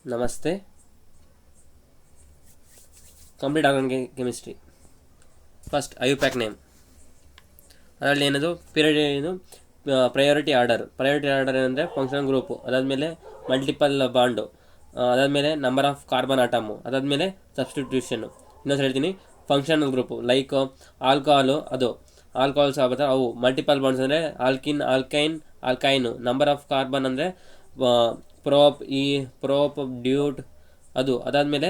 ನಮಸ್ತೆ. Complete organic chemistry. First IUPAC name, ಅದರಲ್ಲಿ ಏನದು ಪೀರಿಯಡ್ ಏನು ಪ್ರಯಾರಿಟಿ ಆರ್ಡರ್ ಏನಂದರೆ ಫಂಕ್ಷನ್ ಗ್ರೂಪು, ಅದಾದಮೇಲೆ ಮಲ್ಟಿಪಲ್ ಬಾಂಡು, ಅದಾದಮೇಲೆ ನಂಬರ್ ಆಫ್ ಕಾರ್ಬನ್ ಆಟಮು, ಅದಾದಮೇಲೆ ಸಬ್ಸ್ಟಿಟ್ಯೂಷನ್ನು. ಇನ್ನೊಂದು ಹೇಳ್ತೀನಿ, ಫಂಕ್ಷನಲ್ ಗ್ರೂಪು ಲೈಕ್ ಆಲ್ಕೋಹಾಲು, ಅದು ಆಲ್ಕೋಹಾಲ್ಸ್ ಆಗುತ್ತೆ ಅವು. ಮಲ್ಟಿಪಲ್ ಬಾಂಡ್ಸ್ ಅಂದರೆ alkene, alkyne. Number of carbon ಅಂದರೆ ಪ್ರೋಪ್, ಡ್ಯೂಟ್, ಅದು. ಅದಾದಮೇಲೆ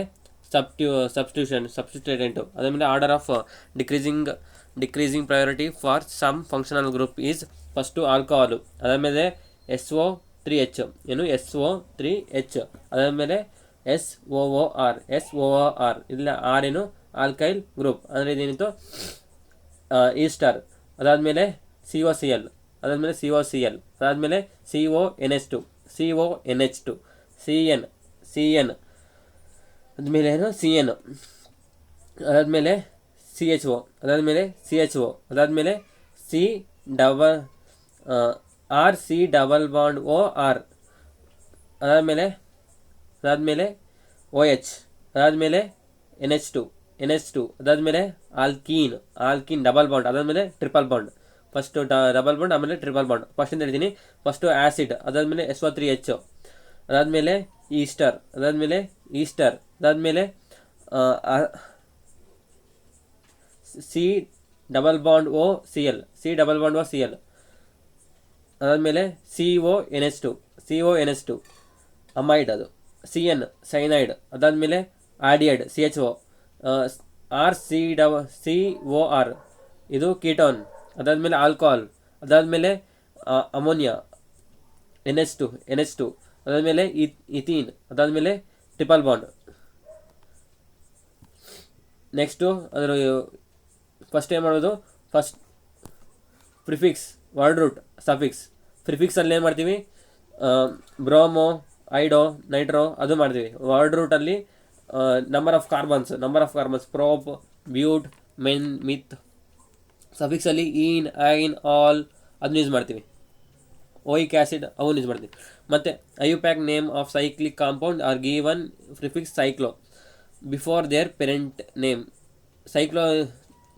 ಸಬ್ಸ್ಟಿಟ್ಯೂಟೆಂಟು. ಅದಾದಮೇಲೆ order of decreasing priority for some functional group is first alcohol, ಅದಾದಮೇಲೆ SO3H, ಏನು SO3H, ಅದಾದಮೇಲೆ SOOR, ಇಲ್ಲ ಆರ್ ಏನು ಆಲ್ಕೈಲ್ ಗ್ರೂಪ್ ಅಂದರೆ ಇದೇನಿತ್ತು ಈಸ್ಟರ್. ಅದಾದಮೇಲೆ COCl, ಅದಾದಮೇಲೆ COCl, ಅದಾದಮೇಲೆ CONH2, CN, ಅದಾದಮೇಲೆ ಏನು CN, ಅದಾದಮೇಲೆ CHO, ಅದಾದಮೇಲೆ CHO, ಅದಾದಮೇಲೆ C ಡಬಲ್ ಬಾಂಡ್ OR, ಅದಾದಮೇಲೆ OH, ಅದಾದಮೇಲೆ NH2, ಅದಾದಮೇಲೆ ಆಲ್ಕೀನ್ ಡಬಲ್ ಬಾಂಡ್, ಅದಾದಮೇಲೆ triple bond. First double bond, ಆಮೇಲೆ ಟ್ರಿಪಲ್ ಬಾಂಡ್. ಫಸ್ಟಿಂದ ಹೇಳ್ತೀನಿ. ಫಸ್ಟು ಆ್ಯಸಿಡ್, ಅದಾದಮೇಲೆ SO3H, ಅದಾದಮೇಲೆ ಈಸ್ಟರ್, ಅದಾದಮೇಲೆ C ಡಬಲ್ ಬಾಂಡ್ OCl, ಅದಾದಮೇಲೆ CONH2, ಅಮೈಡ್, ಅದು. CN ಸೈನೈಡ್, ಅದಾದಮೇಲೆ ಆಡಿಯೈಡ್ CHO, COR, ಇದು ಕೀಟೋನ್, ಅದಾದಮೇಲೆ ಆಲ್ಕೋಹಾಲ್, ಅದಾದಮೇಲೆ ಅಮೋನಿಯಾ NH2, ಅದಾದಮೇಲೆ ಇಥೀನ್, ಅದಾದಮೇಲೆ ಟ್ರಿಪಲ್ ಬಾಂಡ್. ನೆಕ್ಸ್ಟು ಅದರ ಫಸ್ಟ್ ಏನು ಮಾಡೋದು, first prefix, word root, suffix. ಪ್ರಿಫಿಕ್ಸಲ್ಲಿ ಏನು ಮಾಡ್ತೀವಿ, ಬ್ರೋಮೋ, ಐಡೋ, ನೈಟ್ರೋ, ಅದು ಮಾಡ್ತೀವಿ. ವರ್ಡ್ ರೂಟಲ್ಲಿ number of carbons, prop, but, meth. ಸಫಿಕ್ಸಲ್ಲಿ ಈನ್, ಐನ್, ಆಲ್, ಅದನ್ನ ಯೂಸ್ ಮಾಡ್ತೀವಿ. ಓಯಿಕ್ ಆ್ಯಸಿಡ್, ಅವನ್ನ ಯೂಸ್ ಮಾಡ್ತೀವಿ. ಮತ್ತು IUPAC name of cyclic compound are given prefix cyclo before their parent name.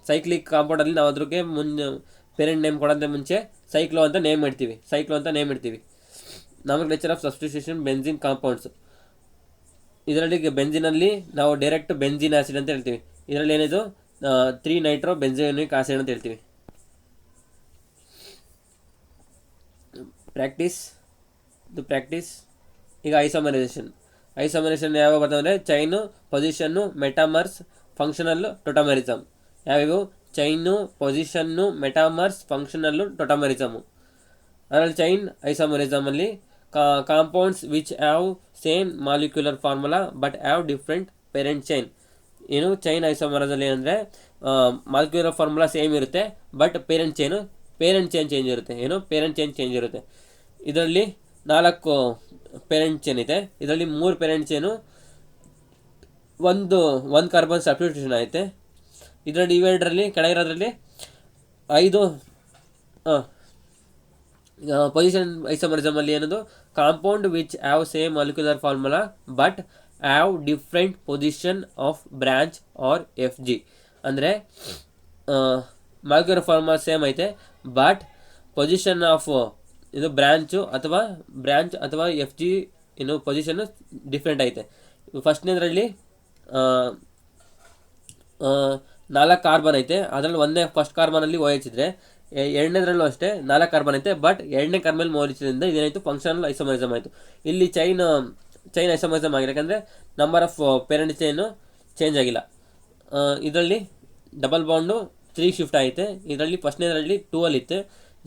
Cyclic ಕಾಂಪೌಂಡಲ್ಲಿ ನಾವು ಅದ್ರಿಗೆ ಪೆರೆಂಟ್ ನೇಮ್ ಕೊಡೋಂಥ ಮುಂಚೆ ಸೈಕ್ಲೋ ಅಂತ ನೇಮ್ ಇಡ್ತೀವಿ. ನಮಗೆ lecture of substitution benzene compounds. ಇದರಲ್ಲಿ ಬೆಂಜಿನಲ್ಲಿ ನಾವು ಡೈರೆಕ್ಟ್ ಬೆಂಜಿನ್ ಆ್ಯಸಿಡ್ ಅಂತ ಹೇಳ್ತೀವಿ. ಇದರಲ್ಲಿ ಏನಿದು 3 ನೈಟ್ರೋ ಬೆಂಜೋನಿಕ್ ಆ್ಯಸಿಡ್ ಅಂತ ಹೇಳ್ತೀವಿ. ಪ್ರಾಕ್ಟೀಸ್ ಈಗ ಐಸೋಮರೈಸೇಷನ್ ಯಾವಾಗ ಬರ್ತವೆ, chain, position, metamers, functional, tautomerism. ಯಾವ್ಯಾವು? Chain, position, metamers, functional, tautomerism. ಅದರಲ್ಲಿ ಚೈನ್ ಐಸೋಮರಿಸಮಲ್ಲಿ compounds which have same molecular formula but have different parent chain. ಏನು ಚೈನ್ ಐಸೋಮರದಲ್ಲಿ ಅಂದರೆ ಮಾಲಿಕ್ಯುಲರ್ ಫಾರ್ಮುಲಾ ಸೇಮ್ ಇರುತ್ತೆ, ಬಟ್ ಪೇರೆಂಟ್ ಚೈನ್ ಚೇಂಜ್ ಇರುತ್ತೆ. ಇದರಲ್ಲಿ 4 ಪೇರೆಂಟ್ ಚೈನ್ ಇದೆ. ಇದರಲ್ಲಿ 3 ಪೇರೆಂಟ್ ಚೈನು, ಒಂದು ಕಾರ್ಬನ್ ಸಬ್ಸ್ಟಿಟ್ಯೂಷನ್ ಐತೆ. ಇದರಲ್ಲಿ ಇವೆರಡರಲ್ಲಿ ಕೆಳಗಿರೋದ್ರಲ್ಲಿ 5 ಪೊಸಿಷನ್ ಐಸೋಮರಿಸಮಲ್ಲಿ ಏನದು compound which have same molecular formula but have different position of branch or FG. ಅಂದರೆ ಮಾಲಿಕ್ಯುಲರ್ ಫಾರ್ಮುಲಾ ಸೇಮ್ ಐತೆ, ಬಟ್ ಪೊಸಿಷನ್ ಆಫ್ ಇದು ಬ್ರಾಂಚ್ ಅಥವಾ FG ಏನು ಪೊಸಿಷನ್ನು ಡಿಫ್ರೆಂಟ್ ಐತೆ. ಫಸ್ಟ್ನೇದರಲ್ಲಿ 4 ಕಾರ್ಬನ್ ಐತೆ. ಅದರಲ್ಲಿ ಫಸ್ಟ್ ಕಾರ್ಬನಲ್ಲಿ OH ಇದ್ರೆ, ಎರಡನೇದ್ರಲ್ಲೂ ಅಷ್ಟೇ 4 ಕಾರ್ಬನ್ ಐತೆ, ಬಟ್ ಎರಡನೇ ಕಾರ್ಬನ್ OH ಇದ್ರಿಂದ ಇದೇನಾಯಿತು ಫಂಕ್ಷನಲ್ ಐಸೋಮರಿಸಮ್ ಆಯಿತು. ಇಲ್ಲಿ ಚೈನ್ ಐಸೋಮರಿಸಮ್ ಆಗಿದೆ, ಯಾಕಂದರೆ number of parent chain change ಆಗಿಲ್ಲ. ಇದರಲ್ಲಿ ಡಬಲ್ ಬಾಂಡು 3 ಶಿಫ್ಟ್ ಐತೆ. ಇದರಲ್ಲಿ ಫಸ್ಟ್ನೇದರಲ್ಲಿ 2 ಇತ್ತು,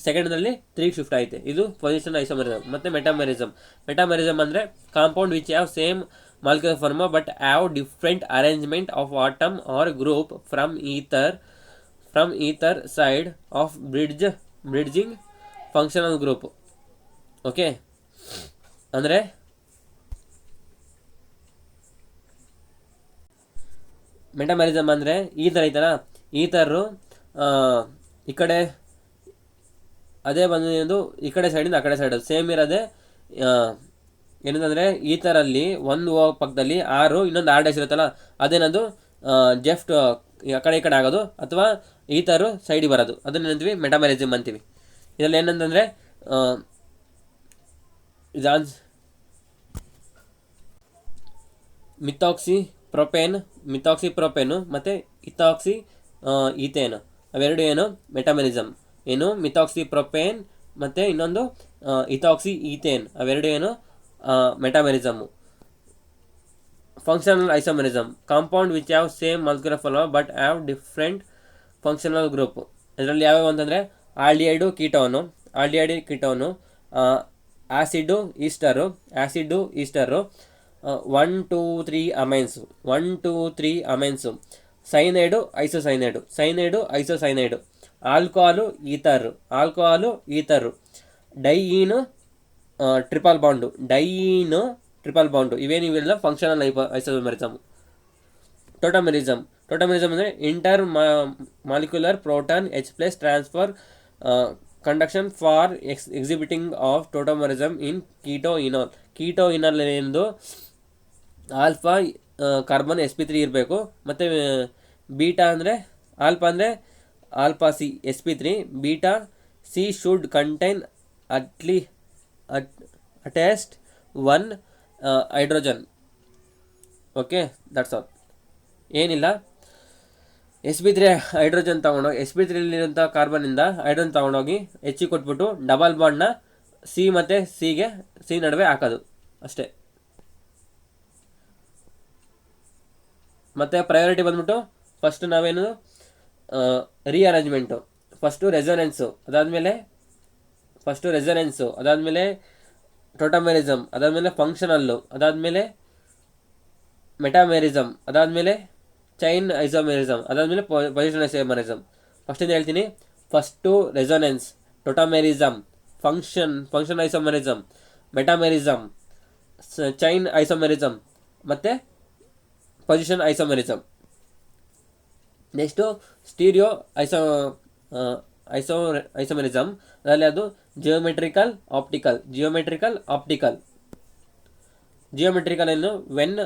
ಸೆಕೆಂಡ್ನಲ್ಲಿ 3 ಶಿಫ್ಟ್ ಐತೆ. ಇದು ಪೊಸಿಷನ್ ಐಸೋಮರಿಸಮ್. ಮತ್ತು ಮೆಟಾಮರಿಸಮ್ ಅಂದರೆ compound which have same molecular formula but have different arrangement of atom or group from either side of bridging functional group. Okay, ಅಂದರೆ ಮೆಟಾಮರಿಸಮ್ ಅಂದರೆ ಈ ಥರ ಐತಲ್ಲ, ಈ ಥರ ಈ ಕಡೆ ಅದೇ ಬಂದು ಈ ಕಡೆ ಸೈಡಿಂದ ಆ ಕಡೆ ಸೈಡ್ ಸೇಮ್ ಇರೋದೇ ಏನಂತಂದರೆ ಈಥರಲ್ಲಿ ಒಂದು ಓ ಪಕ್ಕದಲ್ಲಿ ಆರು ಇನ್ನೊಂದು ಆರ್ ಡೇಸ್ ಇರುತ್ತಲ್ಲ, ಅದೇನದು ಜೆಫ್ಟ್ ಆ ಕಡೆ ಈ ಕಡೆ ಆಗೋದು, ಅಥವಾ ಈಥರು ಸೈಡಿಗೆ ಬರೋದು, ಅದನ್ನ ಏನಂತೀವಿ ಮೆಟಾಮೆರಿಸಮ್ ಅಂತೀವಿ. ಇದರಲ್ಲಿ ಏನಂತಂದರೆ ಮಿಥಾಕ್ಸಿ ಪ್ರೊಪೇನು ಮತ್ತು ಈಥೇನು ಅವೆರಡು ಏನು ಮೆಟಾಮೆರಿಸಮ್. ಏನು ಮಿಥಾಕ್ಸಿ ಪ್ರೊಪೇನ್ ಮತ್ತು ಇನ್ನೊಂದು ಇಥಾಕ್ಸಿ ಈಥೇನ್ ಅವೆರಡು ಏನು metamerism. Functional isomerism compound which have same molecular formula but have different functional group. ಇದರಲ್ಲಿ ಯಾವ್ಯಾವ ಅಂತಂದರೆ aldehyde ketone, acid ester 1 2 3 amines, cyanide isocyanide, alcohol ether, diene triple bond ಇವೆಲ್ಲ ಫಂಕ್ಷನಲ್ ಐಸೋಮೆರಿಸಮ್. ಟೋಟಮೆರಿಸಮ್ ಅಂದರೆ inter molecular proton H+ transfer conduction for exhibiting of tautomerism in keto enol ಎಂದು alpha carbon sp3 ಇರಬೇಕು, ಮತ್ತು beta ಅಂದರೆ alpha C sp3, beta C should contain at least 1 hydrogen. Okay, that's all. ಏನಿಲ್ಲ, sp3 hydrogen ತೊಗೊಂಡೋಗಿ sp3ಇರೋಂಥ ಕಾರ್ಬನ್ನಿಂದ hydrogen ತೊಗೊಂಡೋಗಿ ಹೆಚ್ಚಿಗೆ ಕೊಟ್ಬಿಟ್ಟು double ಬಾಂಡ್ನ ಸಿ ಮತ್ತು ಸಿ ನಡುವೆ ಹಾಕೋದು ಅಷ್ಟೇ. ಮತ್ತು ಪ್ರಯಾರಿಟಿ ಬಂದ್ಬಿಟ್ಟು ಫಸ್ಟ್ ನಾವೇನು ರೀಅರೇಂಜ್ಮೆಂಟು, ಫಸ್ಟು ರೆಸೊನೆನ್ಸು, ಅದಾದಮೇಲೆ ಟೋಟಮೆರಿಸಮ್, ಅದಾದಮೇಲೆ ಫಂಕ್ಷನಲ್ಲು, ಅದಾದಮೇಲೆ ಮೆಟಾಮೆರಿಸಮ್, ಅದಾದಮೇಲೆ ಚೈನ್ ಐಸೋಮೆರಿಸಮ್, ಅದಾದಮೇಲೆ ಪೊಸಿಷನ್ ಐಸೋಮೆರಿಸಮ್. ಫಸ್ಟಿಂದ ಹೇಳ್ತೀನಿ. First resonance, tautomerism, function isomerism, metamerism, chain isomerism ಮತ್ತು position isomerism. Next stereo isomerism, ಅದರಲ್ಲಿ ಅದು ಜಿಯೋಮೆಟ್ರಿಕಲ್ ಏನು when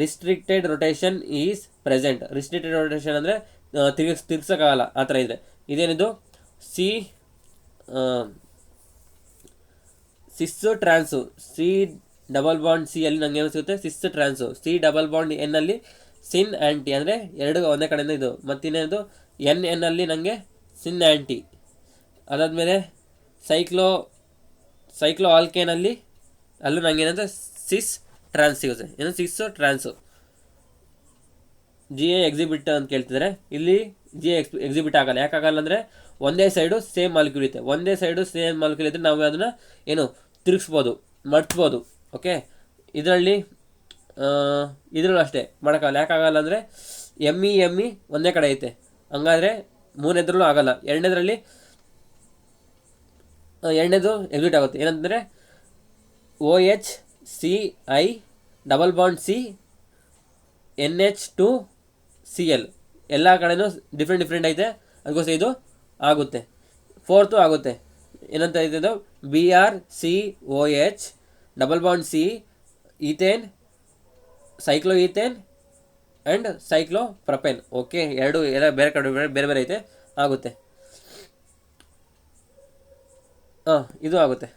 restricted rotation is present. Restricted rotation ಅಂದರೆ ತಿರ್ಗ್ಸೋಕ್ಕಾಗಲ್ಲ, ಆ ಥರ ಇದೆ. ಇದೇನಿದು cis trans, C double bond C ಅಲ್ಲಿ ನಂಗೆ ಏನು ಸಿಗುತ್ತೆ, cis trans, C double bond N ಅಲ್ಲಿ ಸಿನ್ ಆ್ಯಂಟಿ ಅಂದರೆ ಎರಡು ಒಂದೇ ಕಡೆಯಿಂದ ಇದು, ಮತ್ತಿನ್ನೇದು ಎನ್ ಅಲ್ಲಿ ನನಗೆ ಸಿನ್ ಆ್ಯಂಟಿ. ಅದಾದಮೇಲೆ ಸೈಕ್ಲೋ ಆಲ್ಕೇನಲ್ಲಿ ಅಲ್ಲೂ ನನಗೆ ಏನಂದರೆ ಸಿಸ್ ಟ್ರಾನ್ಸ್ ಸಿಗುತ್ತೆ. ಏನು ಸಿಸ್ ಟ್ರಾನ್ಸು. ಜಿ ಎ ಎಕ್ಸಿಬಿಟ್ ಅಂತ ಕೇಳ್ತಿದ್ದಾರೆ. ಇಲ್ಲಿ ಜಿ ಎ ಎಕ್ಸಿಬಿಟ್ ಆಗಲ್ಲ. ಯಾಕಾಗಲ್ಲ ಅಂದರೆ ಒಂದೇ ಸೈಡು ಸೇಮ್ ಮಾಲಿಕ್ಯೂಲ್ ಇರುತ್ತೆ. ಇದ್ದರೆ ನಾವು ಅದನ್ನು ಏನು ತಿರುಗಿಸ್ಬೋದು, ಮಡ್ಚ್ಬೋದು. ಓಕೆ, ಇದರಲ್ಲಿ ಅಷ್ಟೇ ಮಾಡೋಕ್ಕಾಗಲ್ಲ. ಯಾಕಾಗಲ್ಲ ಅಂದರೆ ಎಮ್ಮಿ ಒಂದೇ ಕಡೆ ಐತೆ, ಹಂಗಾದರೆ ಮೂರನೇದ್ರಲ್ಲೂ ಆಗಲ್ಲ. ಎರಡನೇದು ಎಕ್ಸಿಟ್ ಆಗುತ್ತೆ. ಏನಂತಂದರೆ OH CI double bond C NH2Cl ಎಲ್ಲ ಕಡೆನೂ ಡಿಫ್ರೆಂಟ್ ಐತೆ, ಅದಕ್ಕೋಸ್ಕರ ಇದು ಆಗುತ್ತೆ. ಫೋರ್ತು ಆಗುತ್ತೆ. ಏನಂತ ಇದು BrCOH double bond C ethane, cyclo ethane and cyclo propane. Okay, ಎರಡು ಎಲ್ಲ ಬೇರೆ ಕಡೆ ಬೇರೆ ಐತೆ, ಆಗುತ್ತೆ. ಇದು ಆಗುತ್ತೆ.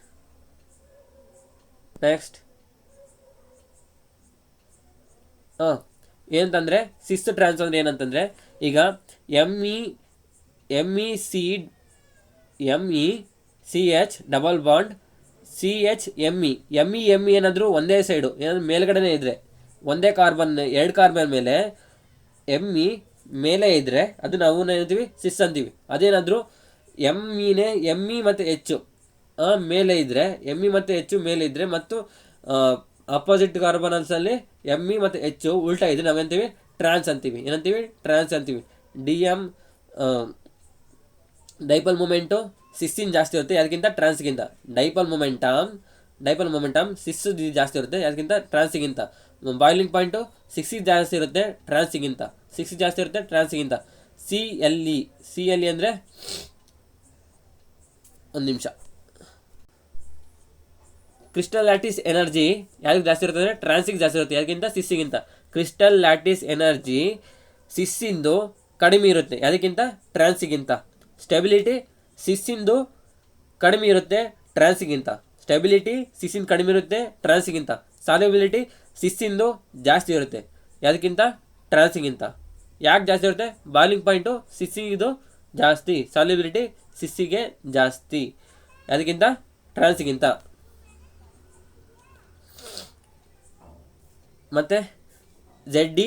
ನೆಕ್ಸ್ಟ್ ಏನಂತಂದರೆ ಸಿಸ್ ಟ್ರಾನ್ಸ್ ಅಂದರೆ ಏನಂತಂದರೆ, ಈಗ MECH ಡಬಲ್ ಬಾಂಡ್ CHME ಏನಾದರೂ ಒಂದೇ ಸೈಡು ಏನಾದರೂ ಮೇಲ್ಗಡೆನೇ ಇದ್ದರೆ, ಒಂದೇ ಕಾರ್ಬನ್ ಎರಡು ಕಾರ್ಬನ್ ಮೇಲೆ ME ಮೇಲೆ ಇದ್ದರೆ ಅದು ನಾವು ಏನಂತೀವಿ ಸಿಸ್ ಅಂತೀವಿ. ಅದೇನಾದರೂ ME ಮತ್ತು H ಮೇಲೆ ಇದ್ದರೆ, ME ಮತ್ತು H ಮೇಲೆ ಇದ್ದರೆ ಮತ್ತು ಅಪೋಸಿಟ್ ಕಾರ್ಬನಲ್ಸಲ್ಲಿ ME ಮತ್ತು H ಉಲ್ಟಾ ಇದ್ದರೆ ನಾವೇಂತೀವಿ ಟ್ರಾನ್ಸ್ ಅಂತೀವಿ. ಟ್ರಾನ್ಸ್ ಅಂತೀವಿ. ಡೈಪಲ್ ಮೂಮೆಂಟು ಸಿಸ್ಸಿನ ಜಾಸ್ತಿ ಇರುತ್ತೆ ಅದಕ್ಕಿಂತ ಟ್ರಾನ್ಸ್ಗಿಂತ. ಡೈಪಲ್ ಮೊಮೆಂಟಮ್ ಸಿಸ್ ಜಾಸ್ತಿ ಇರುತ್ತೆ ಅದಕ್ಕಿಂತ ಟ್ರಾನ್ಸಿಗಿಂತ. ಬಾಯ್ಲಿಂಗ್ ಪಾಯಿಂಟು 6 ಜಾಸ್ತಿ ಇರುತ್ತೆ ಟ್ರಾನ್ಸಿಗಿಂತ. CLE ಅಂದರೆ ಒಂದು ನಿಮಿಷ. ಕ್ರಿಸ್ಟಲ್ ಲ್ಯಾಟಿಸ್ ಎನರ್ಜಿ ಯಾವ್ದಕ್ಕೆ ಜಾಸ್ತಿ ಇರುತ್ತೆ ಅಂದರೆ ಟ್ರಾನ್ಸಿಗೆ ಜಾಸ್ತಿ ಇರುತ್ತೆ, ಯಾವ್ದಕ್ಕಿಂತ ಸಿಸ್ಸಿಗಿಂತ. ಕ್ರಿಸ್ಟಲ್ ಲ್ಯಾಟಿಸ್ ಎನರ್ಜಿ ಸಿಸ್ಸಿಂದು ಕಡಿಮೆ ಇರುತ್ತೆ, ಯಾವುದಕ್ಕಿಂತ ಟ್ರಾನ್ಸಿಗಿಂತ. ಸ್ಟೆಬಿಲಿಟಿ ಸಿಸ್ಸಿಂದು ಕಡಿಮೆ ಇರುತ್ತೆ ಟ್ರಾನ್ಸಿಗಿಂತ. ಸ್ಟೆಬಿಲಿಟಿ ಸಿಸ್ಸಿಂದ ಕಡಿಮೆ ಇರುತ್ತೆ ಟ್ರಾನ್ಸಿಗಿಂತ. ಸಾಲ್ಯುಬಿಲಿಟಿ ಸಿಸ್ಸಿಂದು ಜಾಸ್ತಿ ಇರುತ್ತೆ, ಯಾವುದಕ್ಕಿಂತ ಟ್ರಾನ್ಸಿಗಿಂತ. ಯಾಕೆ ಜಾಸ್ತಿ ಇರುತ್ತೆ? ಬಾಯ್ಲಿಂಗ್ ಪಾಯಿಂಟು ಸಿಸ್ಸಿಗಿದು ಜಾಸ್ತಿ, ಸಾಲ್ಯುಬಿಲಿಟಿ ಸಿಸ್ಸಿಗೆ ಜಾಸ್ತಿ, ಅದಕ್ಕಿಂತ ಟ್ರಾನ್ಸಿಗಿಂತ. ಮತ್ತು ZD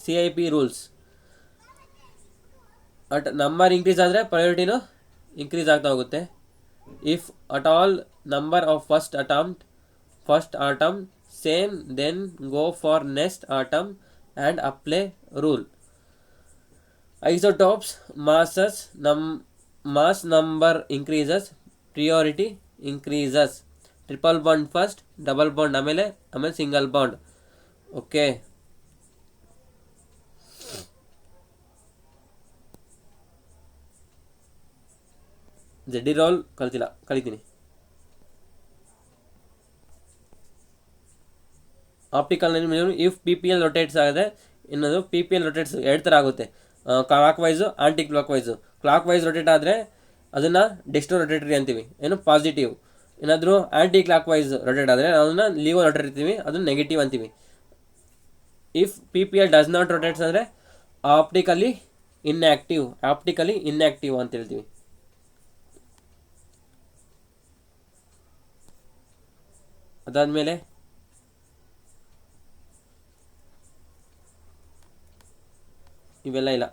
CIP rules. Number increase ಆದರೆ ಪ್ರಯಾರಿಟಿನೂ ಇನ್ಕ್ರೀಸ್ ಆಗ್ತಾ ಹೋಗುತ್ತೆ. If at all number of first atom same then go for next atom and apply rule. Isotopes mass number increases, priority increases. Triple bond first, double bond ಆಮೇಲೆ single bond. Okay, ZD rule ಕಲಿತೀನಿ. Optical if PPL rotates ಆಗಿದೆ, ಇನ್ನೊಂದು PPL rotates ಎರಡು ಥರ ಆಗುತ್ತೆ, clockwise anti clockwise. Clockwise rotate ಆದರೆ ಅದನ್ನು ಡೆಸ್ಟೋ rotatory ಅಂತೀವಿ, ಏನು ಪಾಸಿಟಿವ್. ಏನಾದರೂ ಆಂಟಿ ಕ್ಲಾಕ್ ವೈಸ್ ರೊಟೇಟ್ ಆದರೆ ಅದನ್ನು ಲೀವೋ ರೊಟೇಟ್ ಇರ್ತೀವಿ, ಅದನ್ನು ನೆಗೆಟಿವ್ ಅಂತೀವಿ. If PPL does not rotates ಅಂದರೆ ಆಪ್ಟಿಕಲಿ ಇನ್ಆಕ್ಟಿವ್ ಅಂತ ಹೇಳ್ತೀವಿ. ಅದಾದಮೇಲೆ ಇವೆಲ್ಲ ಇಲ್ಲ.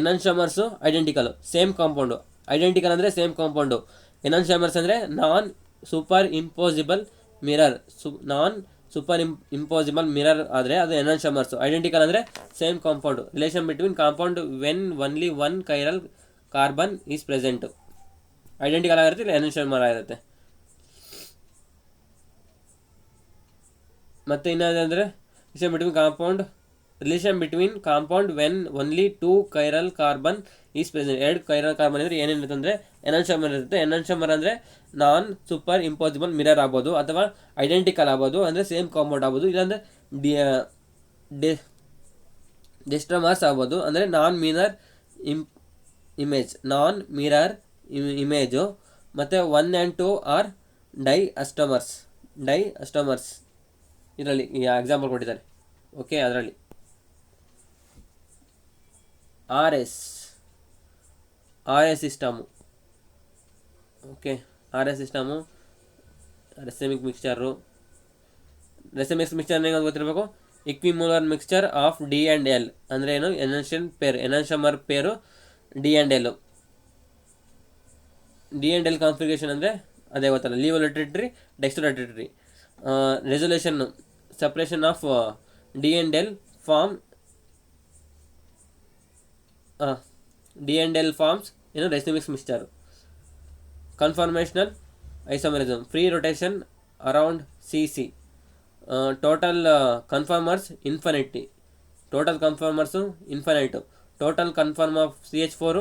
Enantiomers identical, same compound. Identical ಅಂದರೆ ಸೇಮ್ ಕಾಂಪೌಂಡು. ಎನನ್ಶಮರ್ಸ್ ಅಂದರೆ ನಾನ್ ಸೂಪರ್ ಇಂಪೋಸಿಬಲ್ ಮಿರರ್ ಆದರೆ ಅದು ಎನನ್ಶಮರ್ಸು. ಐಡೆಂಟಿಕಲ್ ಅಂದರೆ same compound. Relation between compound when only one chiral carbon is present. Identical ಆಗಿರುತ್ತೆ, ಇಲ್ಲ ಎನನ್ಶಮರ್ ಆಗಿರುತ್ತೆ. ಮತ್ತು ಇನ್ನೊಂದಂದರೆ relation between compound when only 2 chiral carbon is present. 2 chiral carbon ಇದ್ರೆ ಏನೇನಿರುತ್ತೆ ಅಂದರೆ ಎನನ್ಶಮರ್ ಇರುತ್ತೆ. ಎನನ್ಶಮರ್ ಅಂದರೆ ನಾನ್ ಸೂಪರ್ ಇಂಪಾಸಿಬಲ್ ಮಿರರ್ ಆಗ್ಬೋದು, ಅಥವಾ ಐಡೆಂಟಿಕಲ್ ಆಗ್ಬೋದು, ಅಂದರೆ ಸೇಮ್ ಕಾಂಪೌಂಡ್ ಆಗ್ಬೋದು, ಇಲ್ಲಾಂದರೆ ಡೆಸ್ಟ್ರಮರ್ಸ್ ಆಗ್ಬೋದು, ಅಂದರೆ ನಾನ್ ಮಿರರ್ ಇಮೇಜು. ಮತ್ತು 1 and 2 ಆರ್ ಡೈ ಅಸ್ಟಮರ್ಸ್. ಇದರಲ್ಲಿ ಎಕ್ಸಾಂಪಲ್ ಕೊಟ್ಟಿದ್ದಾರೆ. ಓಕೆ, ಅದರಲ್ಲಿ RS system. Okay, RS system racemic mixture. Racemic mixture ಹೆಂಗೆ ಗೊತ್ತಿರಬೇಕು? Equimolar mixture of D and L ಅಂದರೆ ಏನು? ಎನನ್ಶಮರ್ ಪೇರು D and L. D and L configuration ಅಂದರೆ ಅದೇ ಗೊತ್ತಲ್ಲ, laevo rotatory, dextro rotatory. Resolution suppression of D and L forms ಏನು? Racemic mixture. Conformational isomerism, free rotation around CC. Total conformers infinity. Total conform of CH4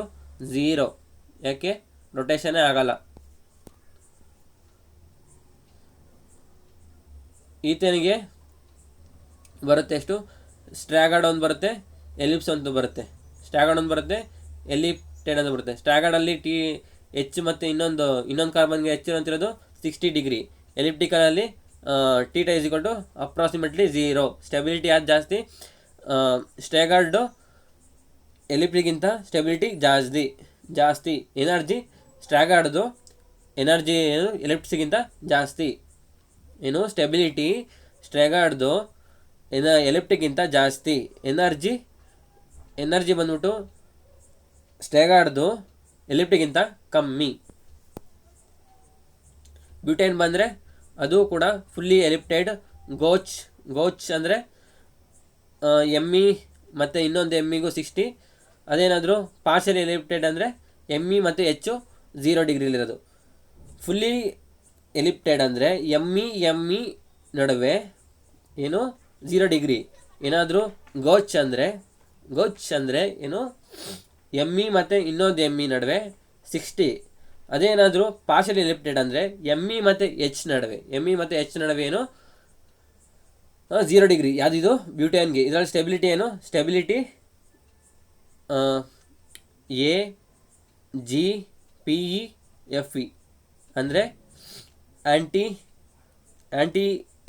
0. ಯಾಕೆ? ರೊಟೇಷನ್ನೇ ಆಗಲ್ಲ. ಈತನಿಗೆ ಬರುತ್ತೆ ಎಷ್ಟು? ಸ್ಟ್ರಾಗರ್ಡ್ ಒಂದು ಬರುತ್ತೆ, ಎಲಿಪ್ಸ್ ಅಂತ ಬರುತ್ತೆ. ಸ್ಟ್ರಾಗರ್ಡ್ ಒಂದು ಬರುತ್ತೆ, ಎಲಿಪ್ಟೆಡ್ ಅಂತ ಬರುತ್ತೆ. ಸ್ಟ್ರಾಗರ್ಡಲ್ಲಿ H ಮತ್ತು ಇನ್ನೊಂದು ಕಾರ್ಬನ್ಗೆ H ಅಂತಿರೋದು 60 ಡಿಗ್ರಿ. ಎಲಿಪ್ಟಿಕಲಲ್ಲಿ θ = ಅಪ್ರಾಕ್ಸಿಮೇಟ್ಲಿ 0. ಸ್ಟೆಬಿಲಿಟಿ ಯಾವ್ದು ಜಾಸ್ತಿ? ಸ್ಟ್ರಾಗರ್ಡು ಎಲಿಪ್ಟಿಗಿಂತ ಸ್ಟೆಬಿಲಿಟಿ ಜಾಸ್ತಿ. ಎನರ್ಜಿ ಸ್ಟ್ರಾಗರ್ಡ್ದು ಎನರ್ಜಿ ಏನು? ಎಲಿಪ್ಟಿಗಿಂತ ಜಾಸ್ತಿ. ಏನು? ಸ್ಟೆಬಿಲಿಟಿ ಸ್ಟ್ರಾಗರ್ಡ್ದು ಎಲಿಪ್ಟಿಗಿಂತ ಜಾಸ್ತಿ. ಎನರ್ಜಿ ಬಂದ್ಬಿಟ್ಟು ಸ್ಟ್ರಾಗರ್ಡ್ದು ಎಲಿಪ್ಟಿಗಿಂತ ಕಮ್ಮಿ. ಬ್ಯೂಟೇನ್ ಬಂದರೆ ಅದು ಕೂಡ ಫುಲ್ಲಿ ಎಲಿಪ್ಟೆಡ್. ಗೋಚ್ ಅಂದರೆ ME ಮತ್ತು ಇನ್ನೊಂದು MEಗೂ 60. ಅದೇನಾದರೂ ಪಾರ್ಷಿಯಲಿ ಎಲಿಪ್ಟೆಡ್ ಅಂದರೆ ME ಮತ್ತು H 0 ಡಿಗ್ರಿಲಿರೋದು. ಫುಲ್ಲಿ ಎಲಿಪ್ಟೆಡ್ ಅಂದರೆ ME ನಡುವೆ ಏನು? 0 ಡಿಗ್ರಿ. ಏನಾದರೂ ಗೋಚ್ ಅಂದರೆ ಏನು? ME ಮತ್ತು ಇನ್ನೊಂದು ME ನಡುವೆ 60. ಅದೇನಾದರೂ ಪಾರ್ಷಿಯಲಿ ಎಲಿಪ್ಟೆಡ್ ಅಂದರೆ ME ಮತ್ತು H ನಡುವೆ ಏನು 0 ಡಿಗ್ರಿ. ಯಾವುದಿದು ಬ್ಯೂಟೇನ್ಗೆ. ಇದರಲ್ಲಿ ಸ್ಟೆಬಿಲಿಟಿ ಏನು? ಸ್ಟೆಬಿಲಿಟಿ AgPeFe ಅಂದರೆ ಆ್ಯಂಟಿ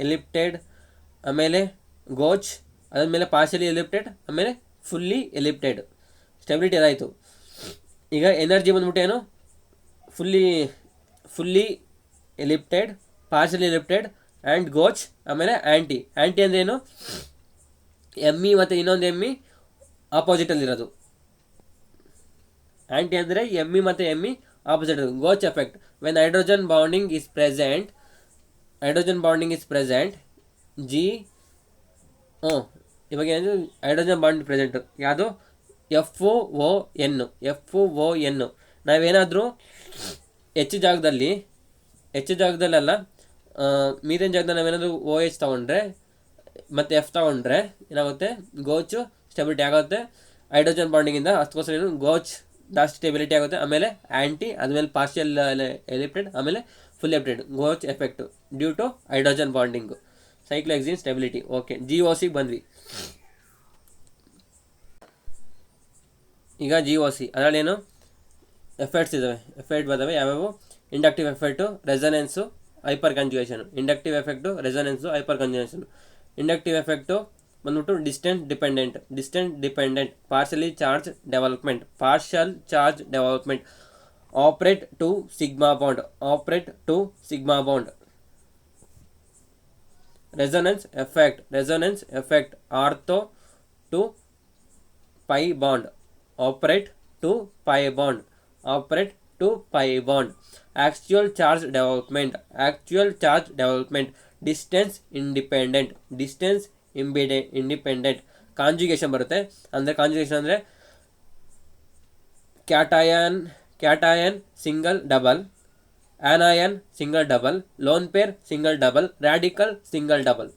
ಎಲಿಪ್ಟೆಡ್, ಆಮೇಲೆ ಗೋಚ್, ಅದಾದಮೇಲೆ ಪಾರ್ಷಿಯಲಿ ಎಲಿಪ್ಟೆಡ್, ಆಮೇಲೆ ಫುಲ್ಲಿ ಎಲಿಪ್ಟೆಡ್. ಸ್ಟೆಬಿಲಿಟಿ ಅದಾಯಿತು. ಈಗ ಎನರ್ಜಿ ಬಂದ್ಬಿಟ್ಟು ಏನು? ಫುಲ್ಲಿ ಎಲಿಪ್ಟೆಡ್, ಪಾರ್ಷಿಯಲಿ ಎಲಿಪ್ಟೆಡ್ ಆ್ಯಂಡ್ ಗೋಚ್, ಆಮೇಲೆ ಆ್ಯಂಟಿ ಅಂದರೆ ಏನು? ME ಮತ್ತು ಇನ್ನೊಂದು ME ಆಪೋಸಿಟಲ್ಲಿರೋದು. ಆ್ಯಂಟಿ ಅಂದರೆ ME ಮತ್ತು ME opposite. Gauche effect when hydrogen bonding is present ಇವಾಗ ಏನು? ಹೈಡ್ರೋಜನ್ ಬಾಂಡ್ ಪ್ರೆಸೆಂಟ್ ಯಾವುದು? FOON. ನಾವೇನಾದರೂ ಹೆಚ್ಚು ಜಾಗದಲ್ಲೆಲ್ಲ ಮೀಥೇನ್ ಜಾಗದಲ್ಲಿ ನಾವೇನಾದರೂ OH ತೊಗೊಂಡ್ರೆ ಮತ್ತು F ತೊಗೊಂಡ್ರೆ ಏನಾಗುತ್ತೆ? ಗೋಚು ಸ್ಟೆಬಿಲಿಟಿ ಆಗುತ್ತೆ ಹೈಡ್ರೋಜನ್ ಬಾಂಡಿಂಗಿಂದ. ಅದಕ್ಕೋಸ್ಕರ ಏನು? ಗೋಚ್ ಜಾಸ್ತಿ ಸ್ಟೆಬಿಲಿಟಿ ಆಗುತ್ತೆ. ಆಮೇಲೆ ಆ್ಯಂಟಿ, ಆದಮೇಲೆ ಪಾರ್ಷಿಯಲ್ ಎಲಿಪ್ಟೆಡ್, ಆಮೇಲೆ full eclipsed. Gauche effect due to hydrogen bonding. Cyclohexane stability. Okay, GOCಗೆ ಬಂದ್ವಿ. ಈಗ GOC ಅದರಲ್ಲೇನು ಎಫೆಕ್ಟ್ಸ್ ಇದ್ದಾವೆ. ಎಫೆಕ್ಟ್ ಬರ್ತವೆ ಯಾವ್ಯಾವು? Inductive effect, resonance, hyper conjugation. Inductive effect, resonance, hyper conjugation. Inductive effect ಬಂದ್ಬಿಟ್ಟು distant dependent, partial charge development, operate to sigma bond. Resonance effect ortho to pi bond, operate to pi bond. Actual charge development, distance independent. Conjugation ಬರುತ್ತೆ. ಅಂದರೆ conjugation ಅಂದರೆ cation single double, anion single double, lone pair single double, radical single double.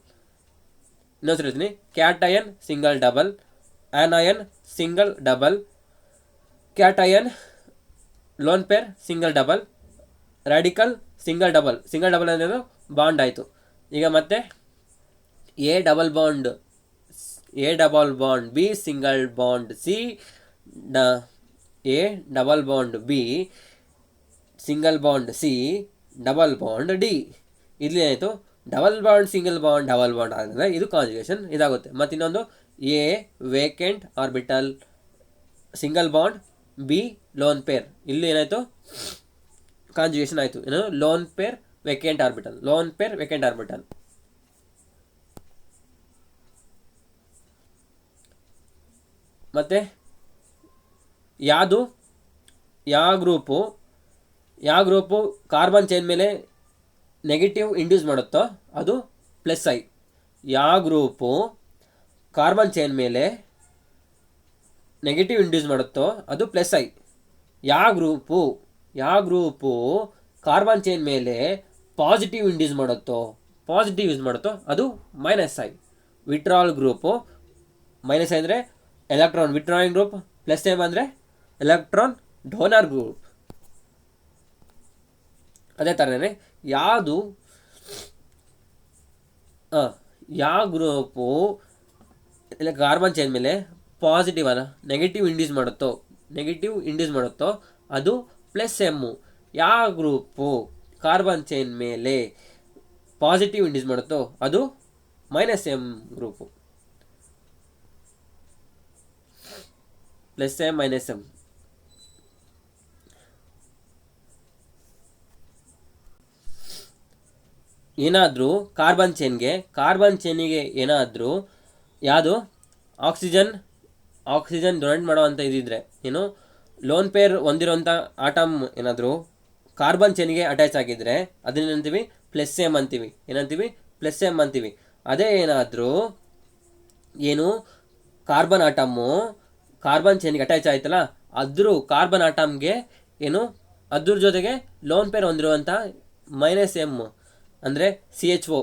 ಇನ್ನೊಂದು ಹೇಳ್ತೀನಿ, cation single double, anion single double, cation lone pair single double, radical single double ಅನ್ನೋದು bond ಆಯಿತು. ಈಗ ಮತ್ತೆ A double bond B single bond C, A double bond B single bond C double bond D. ಇಲ್ಲಿ ಆಯಿತು double bond single bond ಆದರೆ ಇದು conjugation ಇದಾಗುತ್ತೆ. ಮತ್ತು ಇನ್ನೊಂದು A vacant orbital single bond B lone pair. ಇಲ್ಲಿ ಏನಾಯಿತು? ಕಾಂಜುಗೇಷನ್ ಆಯಿತು. ಏನು? Lone pair vacant orbital. ಮತ್ತು ಯಾವ ಗ್ರೂಪು ಕಾರ್ಬನ್ ಚೈನ್ ಮೇಲೆ ನೆಗೆಟಿವ್ ಇಂಡ್ಯೂಸ್ ಮಾಡುತ್ತೋ ಅದು +I. ಯಾವ ಗ್ರೂಪು ಕಾರ್ಬನ್ ಚೈನ್ ಮೇಲೆ ನೆಗೆಟಿವ್ ಇಂಡ್ಯೂಸ್ ಮಾಡುತ್ತೋ ಅದು +I. ಯಾವ ಗ್ರೂಪು ಕಾರ್ಬನ್ ಚೈನ್ ಮೇಲೆ ಪಾಸಿಟಿವ್ ಯೂಸ್ ಮಾಡುತ್ತೋ ಅದು -I. ವಿಟ್ರಾಲ್ ಗ್ರೂಪು -I ಅಂದರೆ ಎಲೆಕ್ಟ್ರಾನ್ ವಿಟ್ರಾಯಿಂಗ್ ಗ್ರೂಪ್, +M ಅಂದರೆ ಎಲೆಕ್ಟ್ರಾನ್ ಡೋನರ್ ಗ್ರೂಪ್. ಅದೇ ಥರನೇ ಯಾವ ಗ್ರೂಪು ಕಾರ್ಬನ್ ಚೈನ್ ಮೇಲೆ ಪಾಸಿಟಿವ್ ಅಲ್ಲ ನೆಗೆಟಿವ್ ಇಂಡ್ಯೂಸ್ ಮಾಡುತ್ತೋ ಅದು +M. ಯಾವ ಗ್ರೂಪು ಕಾರ್ಬನ್ ಚೈನ್ ಮೇಲೆ ಪಾಸಿಟಿವ್ ಇಂಡ್ಯೂಸ್ ಮಾಡುತ್ತೋ ಅದು -M ಗ್ರೂಪು. +M -M. ಏನಾದರೂ ಕಾರ್ಬನ್ ಚೈನಿಗೆ ಏನಾದರೂ ಯಾವುದು ಆಕ್ಸಿಜನ್ ಡೊನೇಟ್ ಮಾಡೋವಂಥ ಇದಿದ್ರೆ, ಏನು ಲೋನ್ ಪೇರ್ ಹೊಂದಿರೋಂಥ ಆಟಮ್ ಏನಾದರೂ ಕಾರ್ಬನ್ ಚೈನಿಗೆ ಅಟ್ಯಾಚ್ ಆಗಿದ್ದರೆ ಅದನ್ನೇನಂತೀವಿ? +M ಅಂತೀವಿ. ಅದೇ ಏನಾದರೂ ಕಾರ್ಬನ್ ಆಟಮ್ಮು ಕಾರ್ಬನ್ ಚೈನಿಗೆ ಅಟ್ಯಾಚ್ ಆಯ್ತಲ್ಲ, ಅದ್ರ ಕಾರ್ಬನ್ ಆಟಮ್ಗೆ ಅದ್ರ ಜೊತೆಗೆ ಲೋನ್ ಪೇರ್ ಹೊಂದಿರುವಂಥ -M ಅಂದರೆ CHO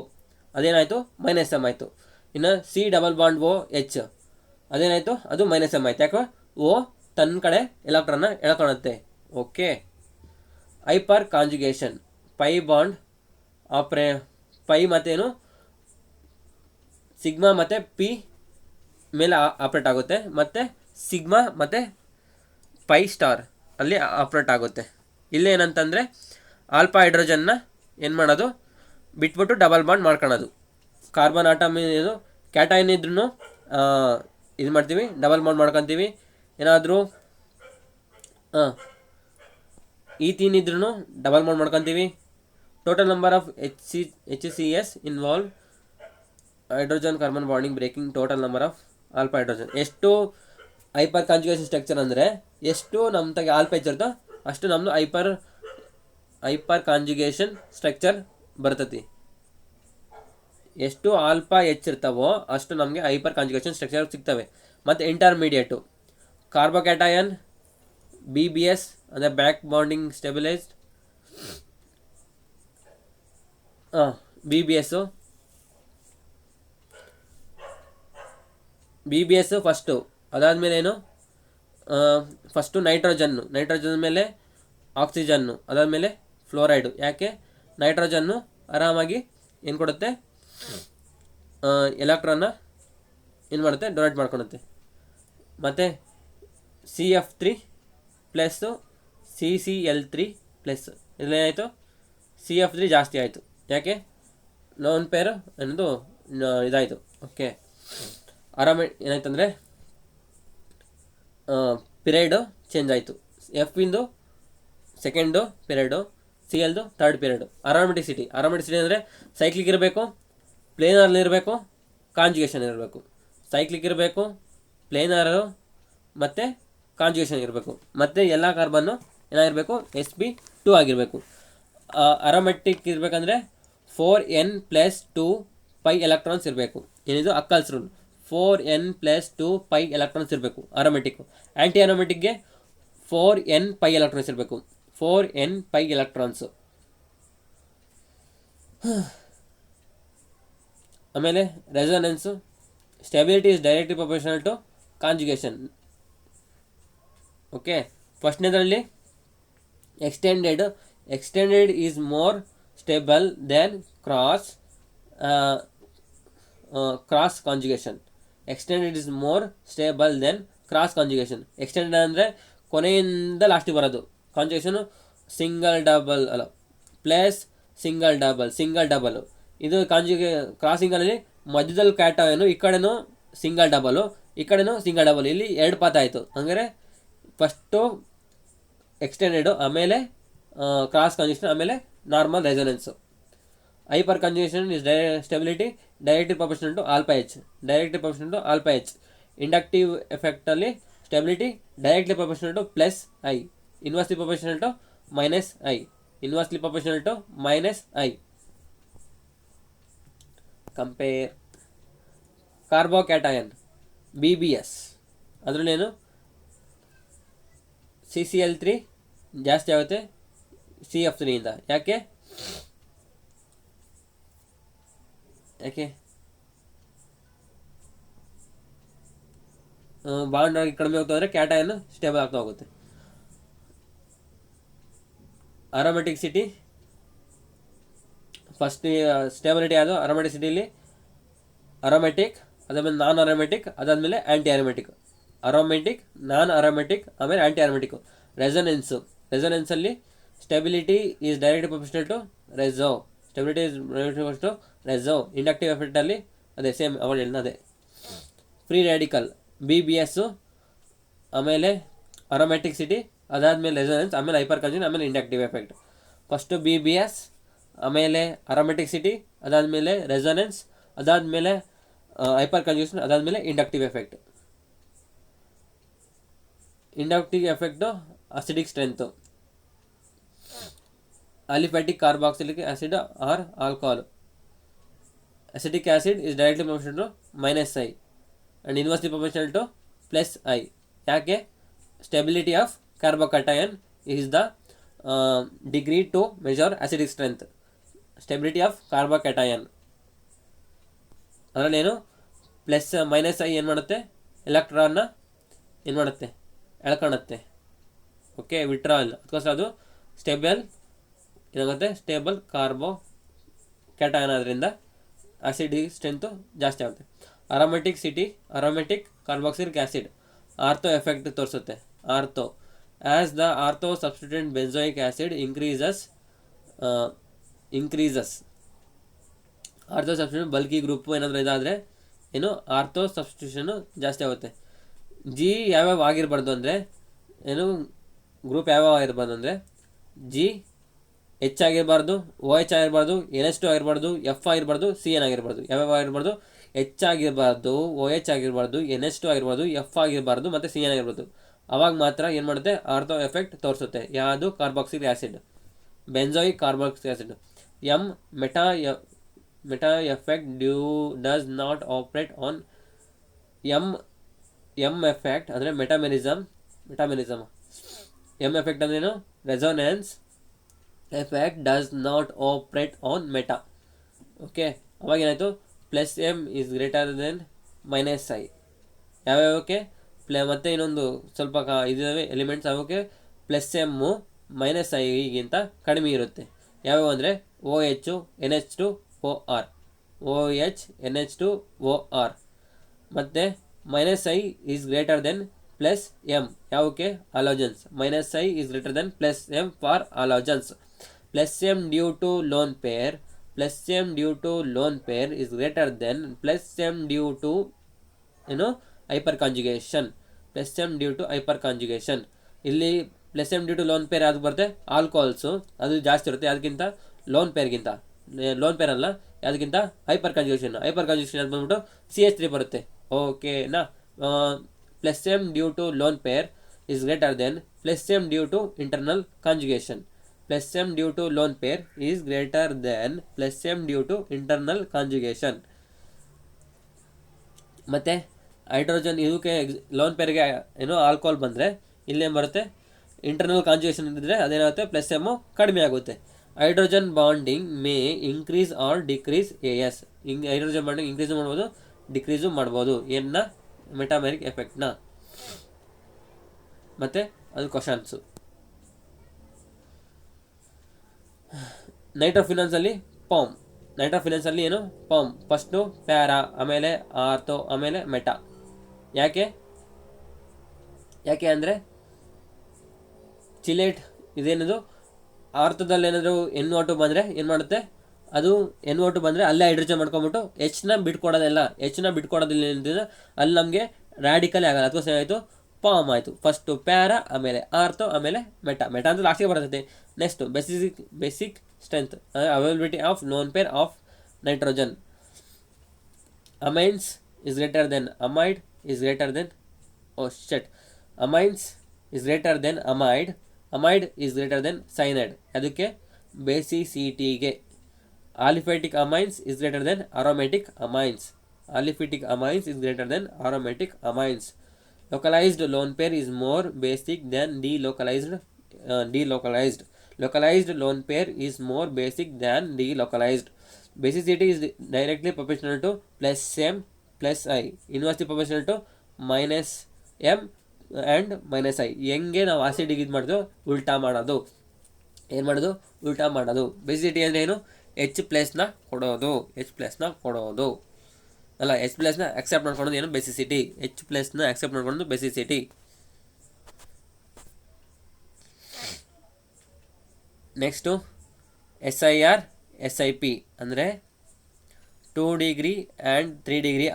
ಅದೇನಾಯಿತು? -M ಆಯಿತು. ಇನ್ನು C ಡಬಲ್ ಬಾಂಡ್ OH ಅದೇನಾಯಿತು? ಅದು -M ಆಯಿತು. ಯಾಕೆ? O ತನ್ನ ಕಡೆ ಎಲೆಕ್ಟ್ರಾನ್ನ ಎಳ್ಕೊಳುತ್ತೆ. Okay, hyper conjugation pi bond pi ಮತ್ತೇನು ಸಿಗ್ಮಾ ಮತ್ತು ಪಿ ಮೇಲೆ ಆಪ್ರೇಟ್ ಆಗುತ್ತೆ, ಮತ್ತು ಸಿಗ್ಮಾ ಮತ್ತು ಪೈ ಸ್ಟಾರ್ ಅಲ್ಲಿ ಆಪ್ರೇಟ್ ಆಗುತ್ತೆ. ಇಲ್ಲಿ ಏನಂತಂದರೆ ಆಲ್ಫಾ ಹೈಡ್ರೋಜನ್ನ ಏನು ಮಾಡೋದು, ಬಿಟ್ಬಿಟ್ಟು ಡಬಲ್ ಬಾಂಡ್ ಮಾಡ್ಕೊಳೋದು. ಕಾರ್ಬನ್ ಆಟಮ್ ಇದು ಕ್ಯಾಟೈನ್ ಇದ್ರೂ ಇದು ಮಾಡ್ತೀವಿ, ಡಬಲ್ ಬಾಂಡ್ ಮಾಡ್ಕೊತೀವಿ. ಏನಾದರೂ ಈಥೀನ್ ಇದ್ರೂ ಡಬಲ್ ಬಾಂಡ್ ಮಾಡ್ಕೊತೀವಿ. Total number of HCS involve hydrogen carbon bonding breaking total number of alpha hydrogen. ಎಷ್ಟು ಹೈಪರ್ ಕಾಂಜುಗೇಷನ್ ಸ್ಟ್ರಕ್ಚರ್ ಅಂದರೆ ಎಷ್ಟು ನಮ್ಮ ತಗೆ ಆಲ್ಫಾ ಹೆಚ್ಚಿರುತ್ತೋ ಅಷ್ಟು ನಮ್ಮದು ಹೈಪರ್ ಕಾಂಜುಗೇಷನ್ ಸ್ಟ್ರಕ್ಚರ್ ಬರ್ತತಿ. ಎಷ್ಟು ಆಲ್ಫಾ ಹೆಚ್ಚಿರ್ತಾವೋ ಅಷ್ಟು ನಮಗೆ ಹೈಪರ್ ಕಾಂಜುಗೇಷನ್ ಸ್ಟ್ರಕ್ಚರ್ ಸಿಗ್ತವೆ. ಮತ್ತು ಇಂಟರ್ಮೀಡಿಯೇಟು ಕಾರ್ಬೋಕ್ಯಾಟಯನ್ BBS ಅಂದರೆ back bonding stabilised BBS first. ಅದಾದಮೇಲೆ ಏನು, ಫಸ್ಟು ನೈಟ್ರೋಜನ್ ಮೇಲೆ ಆಕ್ಸಿಜನ್ನು, ಅದಾದಮೇಲೆ ಫ್ಲೋರೈಡು. ಯಾಕೆ ನೈಟ್ರೋಜನ್ನು ಆರಾಮಾಗಿ ಏನು ಕೊಡುತ್ತೆ, ಎಲೆಕ್ಟ್ರಾನ್ನ ಏನು ಮಾಡುತ್ತೆ, ಡೊನೇಟ್ ಮಾಡ್ಕೊಳುತ್ತೆ. ಮತ್ತು CF3 plus CCl3 plus ಇಲ್ಲೇನಾಯಿತು, CF3 ಜಾಸ್ತಿ ಆಯಿತು. ಯಾಕೆ ಲೋನ್ ಪೇರ್ ಅನ್ನೋದು ಇದಾಯಿತು. ಓಕೆ, ಏನಾಯ್ತಂದರೆ ಪಿರಿಯಡು ಚೇಂಜ್ ಆಯಿತು. F ಸೆಕೆಂಡು ಪಿರಿಯಡು, CLದು ಥರ್ಡ್ ಪಿರಿಯಡು. ಅರೋಮೆಟಿಸಿಟಿ ಅಂದರೆ ಸೈಕ್ಲಿಕ್ ಇರಬೇಕು, ಪ್ಲೇನರ್ ಇರಬೇಕು, ಕಾಂಜುಗೇಷನ್ ಇರಬೇಕು. ಸೈಕ್ಲಿಕ್ ಇರಬೇಕು, ಪ್ಲೇನರು ಮತ್ತು ಕಾಂಜುಗೇಷನ್ ಇರಬೇಕು. ಮತ್ತು ಎಲ್ಲ ಕಾರ್ಬನ್ನು ಏನಾಗಿರಬೇಕು, sp2 ಆಗಿರಬೇಕು. ಅರೋಮೆಟಿಕ್ ಇರಬೇಕಂದ್ರೆ 4n+2 ಪೈ ಎಲೆಕ್ಟ್ರಾನ್ಸ್ ಇರಬೇಕು. ಏನಿದು Huckel's rule, 4n+2 pi electrons ಇರಬೇಕು ಅರೋಮೆಟಿಕ್. ಆ್ಯಂಟಿ ಅರೋಮೆಟಿಕ್ಗೆ 4n ಪೈ ಎಲೆಕ್ಟ್ರಾನ್ಸ್ ಇರಬೇಕು, 4n ಪೈ ಎಲೆಕ್ಟ್ರಾನ್ಸು. ಆಮೇಲೆ resonance, stability is directly proportional to conjugation. Okay, ಫಸ್ಟ್ನೇದರಲ್ಲಿ extended is more stable than cross conjugation. Extended is more stable than cross conjugation. Extended ಅಂದರೆ ಕೊನೆಯಿಂದ ಲಾಸ್ಟಿಗೆ ಬರೋದು. Conjugation single double ಅಲ್ಲ, plus single double. ಇದು ಕ್ರಾಸಿಂಗಲ್ಲಿ ಮಧ್ಯದಲ್ಲಿ ಕ್ಯಾಟಯನು, ಈ ಕಡೆನೂ ಸಿಂಗಲ್ ಡಬಲು, ಈ ಕಡೆನೂ ಸಿಂಗಲ್ ಡಬಲ್. ಇಲ್ಲಿ 2 ಪಾತ ಆಯಿತು. ಅಂದರೆ ಫಸ್ಟು ಎಕ್ಸ್ಟೆಂಡೆಡು, ಆಮೇಲೆ ಕ್ರಾಸ್ ಕಾಂಜುಗೇಷನ್, ಆಮೇಲೆ normal resonance. Hyper conjugation is stability directly proportional to alpha H. Inductive ಎಫೆಕ್ಟಲ್ಲಿ stability directly proportional to +I, inversely proportional to -I. Compare carbocation BBS, ಅದರಲ್ಲೇನು CCl3 ಜಾಸ್ತಿ ಆಗುತ್ತೆ CF3 ಇಂದ. ಯಾಕೆ ಬಾಂಡ್ ಆಗಿ ಕಡಿಮೆ ಹೋಗ್ತಾ ಹೋದರೆ ಕ್ಯಾಟಯನ್ ಸ್ಟೇಬಲ್ ಆಗ್ತಾ ಹೋಗುತ್ತೆ. ಅರೋಮೆಟಿಸಿಟಿ ಫಸ್ಟ್ ಸ್ಟೇಬಿಲಿಟಿ ಅದು ಅರೋಮೆಟಿಸಿಟಿಲಿ ಅರೋಮೆಟಿಕ್, ಅದಾದಮೇಲೆ ನಾನ್ ಅರೋಮೆಟಿಕ್, ಅದಾದಮೇಲೆ anti aromatic. Aromatic, non aromatic, ಆಮೇಲೆ ಆ್ಯಂಟಿ ಅರೋಮೆಟಿಕ್. ರೆಸೊನೆನ್ಸಲ್ಲಿ stability is directly proportional to reso. Inductive ಎಫೆಕ್ಟಲ್ಲಿ ಅದೇ ಸೇಮ್ ಅವಾಗ ಅದೇ. ಫ್ರೀ ರ್ಯಾಡಿಕಲ್ BBS, ಆಮೇಲೆ ಅರೋಮೆಟಿಸಿಟಿ, ಅದಾದಮೇಲೆ ರೆಸೊನೆನ್ಸ್, ಆಮೇಲೆ ಹೈಪರ್ ಕಾಂಜುಗೇಷನ್, ಆಮೇಲೆ ಇಂಡಕ್ಟಿವ್ ಎಫೆಕ್ಟ್. ಫಸ್ಟು BBS, ಆಮೇಲೆ ಅರೋಮೆಟಿಸಿಟಿ, ಅದಾದಮೇಲೆ ರೆಸೊನೆನ್ಸ್, ಅದಾದಮೇಲೆ ಹೈಪರ್ ಕಾಂಜುಗೇಷನ್, ಅದಾದಮೇಲೆ inductive effect. Inductive effect acidic strength, aliphatic carboxylic acid or alcohol. Acetic acid is directly proportional to -I and inversely proportional to +I. ಯಾಕೆ stability of carbocation is the degree to measure acidic strength. Stability of carbocation ಅದರಲ್ಲೇನು +I ಏನು ಮಾಡುತ್ತೆ, ಎಲೆಕ್ಟ್ರಾನ್ನ ಏನು ಮಾಡುತ್ತೆ, ಎಳ್ಕೊಳುತ್ತೆ. Okay, ವಿಟ್ರಾಲ್. ಅದಕ್ಕೋಸ್ಕರ ಅದು stable ಏನಾಗುತ್ತೆ, ಸ್ಟೇಬಲ್ ಕಾರ್ಬೋ ಕ್ಯಾಟಯನ್ ಆದ್ರಿಂದ ಆಸಿಡಿಕ್ ಸ್ಟ್ರೆಂತು ಜಾಸ್ತಿ ಆಗುತ್ತೆ. Aromatic carboxylic acid ortho effect ತೋರಿಸುತ್ತೆ. Ortho as the ortho substituent benzoic acid increases ortho substitution bulky group ಏನಾದರೂ ಇದಾದರೆ ಏನು ಆರ್ಥೋ ಸಬ್ಸ್ಟಿಟ್ಯೂಷನು ಜಾಸ್ತಿ ಆಗುತ್ತೆ. ಜಿ ಯಾವ್ಯಾವ ಆಗಿರಬಾರ್ದು ಅಂದರೆ ಏನು ಗ್ರೂಪ್ ಯಾವ್ಯಾವ ಆಗಿರಬಾರ್ದು ಅಂದರೆ ಜಿ ಎಚ್ ಆಗಿರಬಾರ್ದು, ಓ ಎಚ್ ಆಗಿರಬಾರ್ದು, NH2 ಆಗಿರಬಾರ್ದು, ಎಫ್ ಆಗಿರಬಾರ್ದು, CN ಆಗಿರಬಾರ್ದು. ಯಾವ್ಯಾವ ಆಗಿರಬಾರ್ದು, ಎಚ್ ಆಗಿರಬಾರ್ದು, OH ಆಗಿರಬಾರ್ದು, NH2 ಆಗಿರಬಾರ್ದು, ಎಫ್ ಆಗಿರಬಾರ್ದು ಮತ್ತು CN ಆಗಿರ್ಬಾರ್ದು. ಅವಾಗ ಮಾತ್ರ ಏನು ಮಾಡುತ್ತೆ, ಆರ್ಥೋ ಎಫೆಕ್ಟ್ ತೋರಿಸುತ್ತೆ. ಯಾವುದು, carboxylic acid, benzoic carboxylic acid. M meta effect does not operate on M effect ಅಂದರೆ ಮೆಟಾಮೆರಿಸಮ್. ಎಮ್ ಎಫೆಕ್ಟ್ ಅಂದ್ರೇನು, resonance effect does not operate on meta. Okay, ಅವಾಗ ಏನಾಯಿತು, +M is greater than -I. ಯಾವ್ಯಾವಕ್ಕೆ ಮತ್ತು ಇನ್ನೊಂದು ಸ್ವಲ್ಪ ಇದಾವೆ ಎಲಿಮೆಂಟ್ಸ್, ಅವಕ್ಕೆ +M -I ಕಡಿಮೆ ಇರುತ್ತೆ. ಯಾವ್ಯಾವ ಅಂದರೆ OH, NH2OR, OH, NH2OR. ಮತ್ತು -I is greater than +M ಯಾವಕ್ಕೆ, halogens. -I is greater than +M for halogens. +M due to lone pair is greater than +M due to ಏನು hyper conjugation. ಇಲ್ಲಿ +M due to lone pair ಯಾವ್ದು ಬರುತ್ತೆ, ಆಲ್ಕೋಹಾಲ್ಸು, ಅದು ಜಾಸ್ತಿ ಇರುತ್ತೆ. ಅದಕ್ಕಿಂತ lone pair ಅಲ್ಲ, ಅದಕ್ಕಿಂತ ಹೈಪರ್ ಕಾಂಜುಗೇಷನ್ ಅದು ಬಂದ್ಬಿಟ್ಟು CH3 ಬರುತ್ತೆ. ಓಕೆನಾ. +M due to lone pair is greater than +M due to internal conjugation. +M due to lone pair is greater than +M due to internal conjugation. ಮತ್ತು hydrogen ಇದಕ್ಕೆ lone ಪೇರ್ಗೆ ಏನೋ alcohol ಬಂದರೆ ಇಲ್ಲೇನು ಬರುತ್ತೆ, ಇಂಟರ್ನಲ್ ಕಾಂಜುಗೇಷನ್ ಇದ್ದರೆ ಅದೇನಾಗುತ್ತೆ, +M ಕಡಿಮೆ ಆಗುತ್ತೆ. Hydrogen bonding May increase R decrease AS. Hydrogen bonding increase ಮಾಡ್ಬೋದು, ಡಿಕ್ರೀಸು ಮಾಡ್ಬೋದು. ಏನ, ಮೆಟಾಮೆರಿಕ್ ಎಫೆಕ್ಟ್ನ. ಮತ್ತು ಅದು ಕ್ವಶನ್ಸು. ನೈಟ್ರೋಫಿನಾನ್ಸಲ್ಲಿ ಏನು, ಪಾಮ್ ಫಸ್ಟು, ಪ್ಯಾರಾ, ಆಮೇಲೆ ಆರ್ಥೋ, ಆಮೇಲೆ ಮೆಟಾ. ಯಾಕೆ ಅಂದರೆ ಚಿಲೇಟ್ ಇದೇನದು, ಆರ್ಥೋದಲ್ಲಿ ಏನಾದರೂ NO2 ಬಂದರೆ ಏನು ಮಾಡುತ್ತೆ, ಅದು NO2 ಬಂದರೆ ಅಲ್ಲೇ ಹೈಡ್ರೋಜನ್ ಮಾಡ್ಕೊಂಬಿಟ್ಟು Hನ ಬಿಟ್ಕೊಡೋದಿಲ್ಲ. ಏನಿದೆ ಅಲ್ಲಿ ನಮಗೆ ರ್ಯಾಡಿಕಲ್ ಆಗಲ್ಲ. ಅದಕ್ಕೋಸ್ಕರ ಆಯಿತು, ಪಾಮ್ ಆಯಿತು. ಫಸ್ಟು ಪ್ಯಾರಾ, ಆಮೇಲೆ ಆರ್ಥೋ, ಆಮೇಲೆ ಮೆಟಾ ಅಂತ ಲಾಸ್ಟಿಗೆ ಬರ್ತೈತೆ. Next basic strength, availability of lone pair of nitrogen. Amines is greater than amide is greater than amines is greater than amide is greater than cyanide. ಅದಕ್ಕೆ ಬೇಸಿಸಿಟಿಗೆ ಆಲಿಫೆಟಿಕ್ amines is greater than aromatic amines. Localized lone pair is more basic than delocalized. Localized lone pair is more basic than delocalized. Basicity is directly proportional to +M +I, inversely proportional to -M and -I. ಹೆಂಗೆ ನಾವು ಆಸಿಡಿಗೆ ಇದು ಮಾಡೋದು, ಉಲ್ಟಾ ಮಾಡೋದು. Basicity ಅಂದರೆ ಏನು, H+ನ ಕೊಡೋದು. ಅಲ್ಲ, H+ನ ಅಕ್ಸೆಪ್ಟ್ ಮಾಡ್ಕೊಳೋದು ಏನು, ಬೇಸಿಸಿಟಿ. H+ನ ಅಕ್ಸೆಪ್ಟ್ ಮಾಡ್ಕೊಳೋದು ಬೇಸಿಸಿಟಿ. ನೆಕ್ಸ್ಟು SIR SIP ಅಂದರೆ 2 degree and 3 degree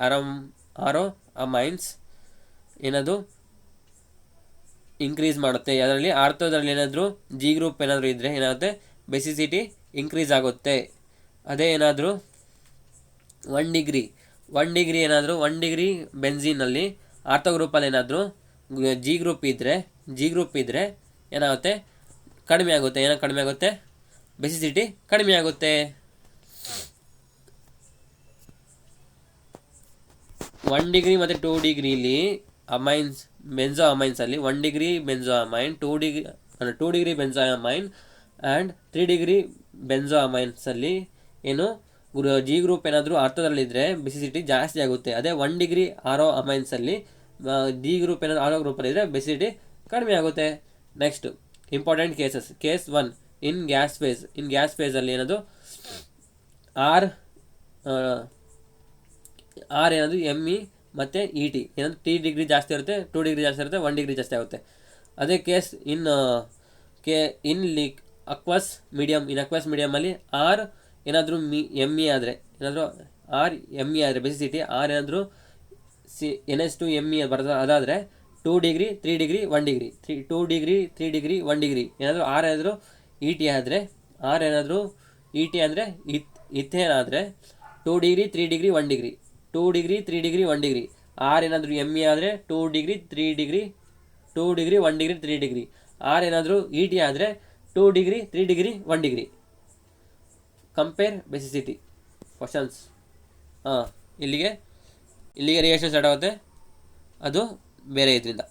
arrow amines ಏನದು ಇನ್ಕ್ರೀಸ್ ಮಾಡುತ್ತೆ. ಅದರಲ್ಲಿ ಆರ್ಥೋದ್ರಲ್ಲಿ ಏನಾದರೂ G ಗ್ರೂಪ್ ಏನಾದರೂ ಇದ್ದರೆ ಏನಾಗುತ್ತೆ, ಬೇಸಿಸಿಟಿ ಇನ್ಕ್ರೀಸ್ ಆಗುತ್ತೆ. ಅದೇ ಏನಾದರೂ 1 ಡಿಗ್ರಿ ಏನಾದರೂ 1 ಡಿಗ್ರಿ ಬೆನ್ಝೀನಲ್ಲಿ ಆರ್ಥೋ ಗ್ರೂಪಲ್ಲಿ ಏನಾದರೂ G ಗ್ರೂಪ್ ಇದ್ದರೆ ಏನಾಗುತ್ತೆ, ಕಡಿಮೆ ಆಗುತ್ತೆ. ಬೇಸಿಸಿಟಿ ಕಡಿಮೆ ಆಗುತ್ತೆ. 1 ಡಿಗ್ರಿ ಮತ್ತು 2 ಡಿಗ್ರಿಲಿ ಅಮೈನ್ಸ್, ಬೆನ್ಜೋ ಅಮೈನ್ಸಲ್ಲಿ 1 degree benzo amine, 2 degree benzo amine and 3 degree benzo ಅಮೈನ್ಸಲ್ಲಿ ಏನು G ಗ್ರೂಪ್ ಏನಾದರೂ ಆರ್ಥೋದಲ್ಲಿದ್ದರೆ ಬೇಸಿಸಿಟಿ ಜಾಸ್ತಿ ಆಗುತ್ತೆ. ಅದೇ 1 ಡಿಗ್ರಿ ಆರೋ ಅಮೈನ್ಸಲ್ಲಿ D ಗ್ರೂಪ್ ಏನಾದರೂ ಆರೋ ಗ್ರೂಪಲ್ಲಿದ್ದರೆ ಬೇಸಿಸಿಟಿ ಕಡಿಮೆ ಆಗುತ್ತೆ. Next important cases. ಕೇಸ್ 1, ಇನ್ ಗ್ಯಾಸ್ ಫೇಸಲ್ಲಿ ಏನದು ಆರ್ ಏನದು ಎಮ್ ಇ ಮತ್ತು ಇ ಟಿ ಏನಂದ್ರೆ ಟಿ ಡಿಗ್ರಿ ಜಾಸ್ತಿ ಇರುತ್ತೆ, 2 ಡಿಗ್ರಿ ಜಾಸ್ತಿ ಇರುತ್ತೆ, 1 ಡಿಗ್ರಿ ಜಾಸ್ತಿ ಆಗುತ್ತೆ. ಅದೇ ಕೇಸ್ ಇನ್ ಅಕ್ವಸ್ ಮೀಡಿಯಮಲ್ಲಿ ಆರ್ ಏನಾದರೂ ಎಮ್ ಇ ಆದರೆ ಬೆಸಿಸಿಟಿ ಆರ್ ಏನಾದರೂ NH2 ME ಬರ್ತದೆ, ಅದಾದರೆ 2 degree 3 degree 1 degree 2 degree 3 degree 1 degree ಏನಾದರೂ ಏನಾದರೂ ಇ ಟಿ ಅಂದರೆ ಇಥೇನ್ ಆದರೆ 2 degree 3 degree 1 degree 2 degree 3 degree 1 degree. ಏನಾದರೂ ಎಮ್ ಇ ಆದರೆ 2 degree 3 degree 2 degree 1 degree 3 degree. ಏನಾದರೂ ಇ ಟಿ ಆದರೆ 2 degree 3 degree 1 degree. Compare basicity questions. ಇಲ್ಲಿಗೆ ರಿಯಾಕ್ಷನ್ ಸ್ಟಾರ್ಟ್ ಆಗುತ್ತೆ, ಅದು ಬೇರೆ ಇದರಿಂದ.